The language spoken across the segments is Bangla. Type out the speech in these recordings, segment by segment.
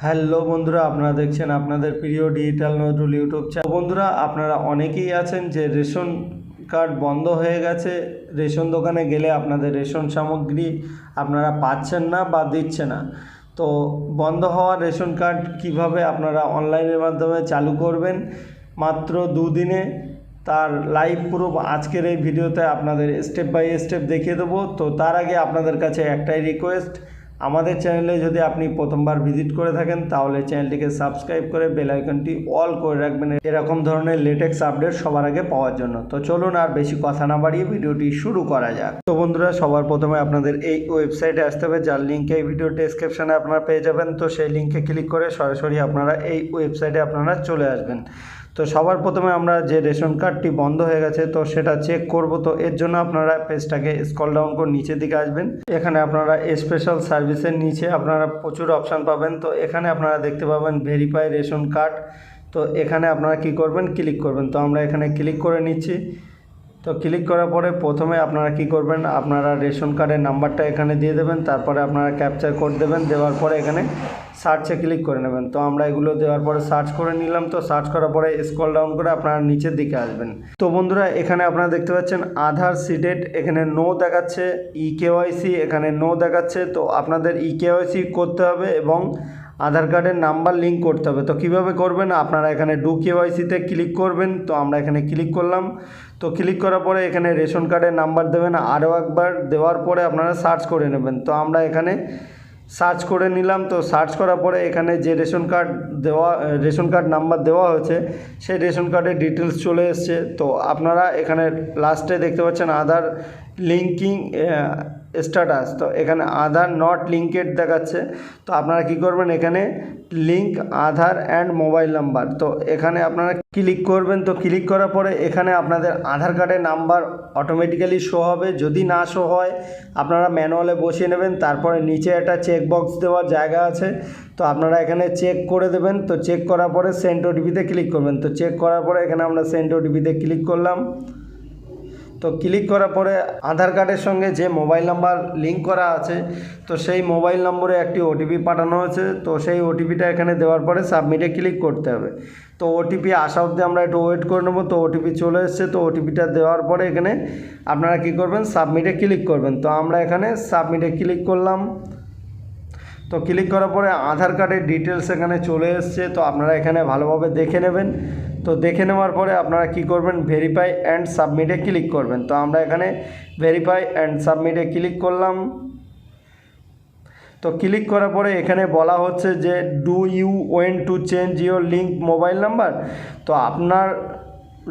হ্যালো বন্ধুরা, আপনারা দেখছেন আপনাদের প্রিয় ডিজিটাল নজরুল ইউটিউব চ্যানেল। বন্ধুরা, আপনারা অনেকেই আছেন যে রেশন কার্ড বন্ধ হয়ে গেছে, রেশন দোকানে গেলে আপনাদের রেশন সামগ্রী আপনারা পাচ্ছেন না বা দিচ্ছে না। তো বন্ধ হওয়া রেশন কার্ড কিভাবে আপনারা অনলাইনের মাধ্যমে চালু করবেন মাত্র দুদিনে, তার লাইভ প্রুফ আজকের এই ভিডিওতে আপনাদের স্টেপ বাই স্টেপ দেখিয়ে দেবো। তো তার আগে আপনাদের কাছে একটাই রিকোয়েস্ট, আমাদের চ্যানেলে যদি আপনি প্রথমবার ভিজিট করে থাকেন তাহলে চ্যানেলটিকে সাবস্ক্রাইব করে বেল আইকনটি অল করে রাখবেন এরকম ধরনের লেটেস্ট আপডেট সবার আগে পাওয়ার জন্য। তো চলুন আর বেশি কথা না বাড়িয়ে ভিডিওটি শুরু করা যাক। তো বন্ধুরা, সবার প্রথমে আপনাদের এই ওয়েবসাইটে আসতে হবে, যার লিঙ্কে এই ভিডিও ডেসক্রিপশনে আপনারা পেয়ে যাবেন। তো সেই লিঙ্কে ক্লিক করে সরাসরি আপনারা এই ওয়েবসাইটে আপনারা চলে আসবেন। তো সবার প্রথমে আমরা যে রেশন কার্ডটি বন্ধ হয়ে গেছে তো সেটা চেক করব। তো এর জন্য আপনারা পেজটাকে স্ক্রল ডাউন করে নিচের দিকে আসবেন। এখানে আপনারা স্পেশাল সার্ভিসের নিচে আপনারা প্রচুর অপশান পাবেন। তো এখানে আপনারা দেখতে পাবেন ভেরিফাই রেশন কার্ড। তো এখানে আপনারা কি করবেন, ক্লিক করবেন। তো আমরা এখানে ক্লিক করে নিচ্ছি। তো ক্লিক করার পরে প্রথমে আপনারা কি করবেন, আপনারা রেশন কার্ডের নাম্বারটা এখানে দিয়ে দেবেন, তারপরে আপনারা ক্যাপচার কোড দেবেন, দেওয়ার পরে এখানে সার্চে ক্লিক করে নেবেন। তো আমরা এগুলো দেওয়ার পরে সার্চ করে নিলাম। তো সার্চ করার পরে স্ক্রল ডাউন করে আপনারা নিচের দিকে আসবেন। তো বন্ধুরা, এখানে আপনারা দেখতে পাচ্ছেন আধার সিডেড, এখানে নো দেখাচ্ছে, ইকেওয়াইসি এখানে নো দেখাচ্ছে। তো আপনাদের ইকেওয়াইসি করতে হবে এবং আধার কার্ডের নাম্বার লিঙ্ক করতে হবে। তো কিভাবে করবেন, আপনারা এখানে ডু কেওয়াইসিতে ক্লিক করবেন। তো আমরা এখানে ক্লিক করলাম। তো ক্লিক করার পরে এখানে রেশন কার্ডের নাম্বার দেবেন আরও একবার, দেওয়ার পরে আপনারা সার্চ করে নেবেন। তো আমরা এখানে সার্চ করে নিলাম। তো সার্চ করার পরে এখানে যে রেশন কার্ড নাম্বার দেওয়া হয়েছে সেই রেশন কার্ডের ডিটেলস চলে এসছে। তো আপনারা এখানে লাস্টে দেখতে পাচ্ছেন আধার লিঙ্কিং স্ট্যাটাস। তো এখানে আধার নট লিঙ্কেড দেখাচ্ছে। তো আপনারা কি করবেন, এখানে link Aadhaar and mobile number, তো এখানে আপনারা ক্লিক করবেন। তো ক্লিক করার পরে এখানে আপনাদের আধার কার্ডের নাম্বার অটোমেটিক্যালি শো হবে। যদি না শো হয় আপনারা ম্যানুয়ালে বসিয়ে নেবেন। তারপরে নিচে একটা চেক বক্স দেওয়ার জায়গা আছে, তো আপনারা এখানে চেক করে দেবেন। তো চেক করার পরে সেন্ড ওটিপিতে ক্লিক করবেন। তো চেক করার পরে এখানে আমরা সেন্ড ওটিপিতে ক্লিক করলাম। তো ক্লিক করার পরে আধার কার্ডের সঙ্গে যে মোবাইল নাম্বার লিঙ্ক করা আছে তো সেই মোবাইল নম্বরে একটি ওটিপি পাঠানো হয়েছে। তো সেই ওটিপিটা এখানে দেওয়ার পরে সাবমিটে ক্লিক করতে হবে। তো ওটিপি আসা অবধি আমরা একটু ওয়েট করে নেবো। তো ওটিপি চলে এসছে। তো ওটিপিটা দেওয়ার পরে এখানে আপনারা কি করবেন, সাবমিটে ক্লিক করবেন। তো আমরা এখানে সাবমিটে ক্লিক করলাম। তো ক্লিক করার পরে আধার কার্ডের ডিটেলস এখানে চলে এসছে। তো আপনারা এখানে ভালোভাবে দেখে নেবেন। তো দেখে নেওয়ার পরে আপনারা কি করবেন, ভেরিফাই অ্যান্ড সাবমিটে ক্লিক করবেন। তো আমরা এখানে ভেরিফাই অ্যান্ড সাবমিটে ক্লিক করলাম। তো ক্লিক করার পরে এখানে বলা হচ্ছে যে do you want to change your link mobile number. তো আপনার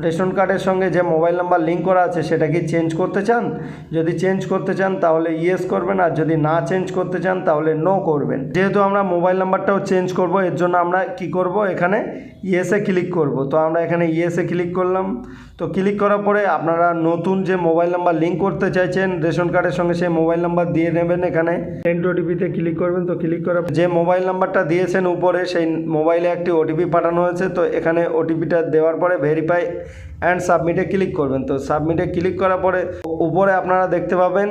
রেশন কার্ডের সঙ্গে যে মোবাইল নাম্বার লিঙ্ক করা আছে সেটা কি চেঞ্জ করতে চান? যদি চেঞ্জ করতে চান তাহলে ইয়েস করবেন, আর যদি না চেঞ্জ করতে চান তাহলে নো করবেন। যেহেতু আমরা মোবাইল নাম্বারটাও চেঞ্জ করব, এর জন্য আমরা কি করব, এখানে ইয়েসে ক্লিক করব। তো আমরা এখানে ইয়েসে ক্লিক করলাম। তো ক্লিক করার পরে আপনারা নতুন যে মোবাইল নাম্বার লিঙ্ক করতে চাইছেন রেশন কার্ডের সঙ্গে সেই মোবাইল নাম্বার দিয়ে নেবেন। এখানে সেন্ড ওটিপিতে ক্লিক করবেন। তো ক্লিক করার যে মোবাইল নাম্বারটা দিয়েছেন উপরে সেই মোবাইলে একটি ওটিপি পাঠানো হয়েছে। তো এখানে ওটিপিটা দেওয়ার পরে ভেরিফাই অ্যান্ড সাবমিটে ক্লিক করবেন। তো সাবমিটে ক্লিক করার পরে উপরে আপনারা দেখতে পাবেন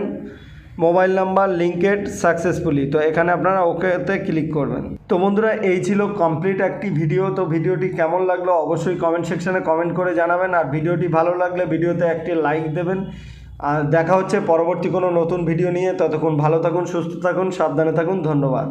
মোবাইল নাম্বার লিঙ্কেড সাকসেসফুলি। তো এখানে আপনারা ওকেতে ক্লিক করবেন। তো বন্ধুরা, এই ছিল কমপ্লিট একটি ভিডিও। তো ভিডিওটি কেমন লাগলো অবশ্যই কমেন্ট সেকশনে কমেন্ট করে জানাবেন। আর ভিডিওটি ভালো লাগলে ভিডিওতে একটি লাইক দেবেন। আর দেখা হচ্ছে পরবর্তী কোনো নতুন ভিডিও নিয়ে। ততক্ষণ ভালো থাকুন, সুস্থ থাকুন, সাবধানে থাকুন। ধন্যবাদ।